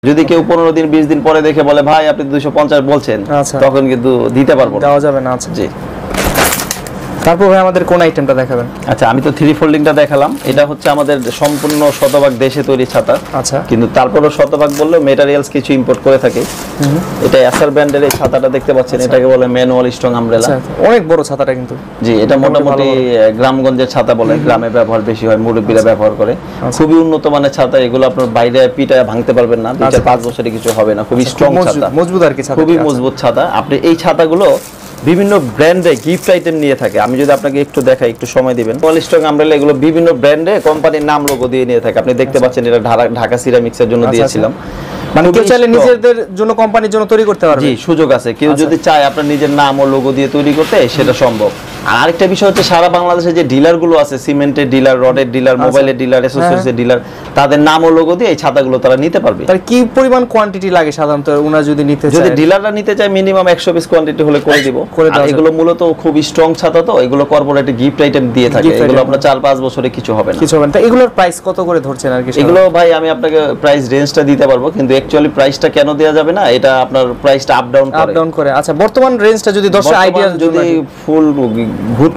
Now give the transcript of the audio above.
যদি কেউ 15 দিন 20 দিন পরে দেখে বলে ভাই আপনি 250 বলছেন, তখন কিন্তু দিতে পারবো না, দেওয়া যাবে না। আচ্ছা জি। তারপর ভাই আমাদের কোন আইটেমটা দেখাবেন? আচ্ছা, আমি তো 3 ফোল্ডিংটা দেখালাম। এটা হচ্ছে আমাদের সম্পূর্ণ শতভাগ দেশে তৈরি ছাতা। আচ্ছা, কিন্তু তারপরও শতভাগ বললে মেটেরিয়ালস কিছু ইম্পোর্ট করে থাকে। এটা এসআর ব্র্যান্ডের এই ছাতাটা দেখতে পাচ্ছেন, এটাকে বলে ম্যানুয়াল স্ট্রং আমব্রেলা। অনেক বড় ছাতাটা কিন্তু। জি, এটা মোটামুটি গ্রামগঞ্জের ছাতা বলে, গ্রামে ব্যবহার বেশি হয়, মুরব্বীরা ব্যবহার করে। খুবই উন্নত মানের ছাতা এগুলো, আপনার বাইরে পিটায় ভাঙতে পারবেন না, 2-5 বছরে কিছু হবে না। খুবই স্ট্রং ছাতা, মজবুত আর কি ছাতা, খুবই মজবুত ছাতা। আপনি এই ছাতাগুলো বিভিন্ন ব্র্যান্ডে গিফট আইটেম নিয়ে থাকে। আমি যদি আপনাকে একটু দেখাই, একটু সময় দিবেন। স্ট্রং আমব্রেলা এগুলো বিভিন্ন ব্র্যান্ডে কোম্পানির নাম লোগো দিয়ে নিয়ে থাকে। আপনি দেখতে পাচ্ছেন এটা ঢাকা সিরামিক্সের জন্য দিয়েছিলাম। মানে কেউ চাইলে নিজেদের জন্য, কোম্পানির জন্য তৈরি করতে পারবে। জি, সুযোগ আছে। কেউ যদি চায় আপনার নিজের নাম ও লোগো দিয়ে তৈরি করতে, সেটা সম্ভব। আর আরেকটা বিষয় হচ্ছে, সারা বাংলাদেশে যে ডিলার গুলো আছে, সিমেন্টের ডিলার, রডের ডিলার, মোবাইলের ডিলার, অ্যাসেসরিজের ডিলার, তাদের নাম ও লোগো দিয়ে এই ছাতাগুলো তারা নিতে পারবে। তার কি পরিমাণ কোয়ান্টিটি লাগে সাধারণত ওনারা যদি নিতে চায়? যদি ডিলাররা নিতে চায় মিনিমাম 100 পিস কোয়ান্টিটি হলে করে দিব। আর এগুলো মূলত খুব স্ট্রং ছাতা, তো এগুলো কর্পোরেটে গিফট আইটেম দিয়ে থাকে। এগুলো আপনার 4-5 বছরে কিছু হবে না, কিছু হবে না। এগুলোর প্রাইস কত করে ধরছেন আর কি? এগুলো ভাই আমি আপনাকে প্রাইস রেঞ্জটা দিতে পারবো, কিন্তু অ্যাকচুয়ালি প্রাইসটা কেন দেয়া যাবে না, এটা আপনার প্রাইসটা আপ ডাউন করে। আচ্ছা, বর্তমান রেঞ্জটা যদি 10 আইডিয়া, যদি ফুল গুড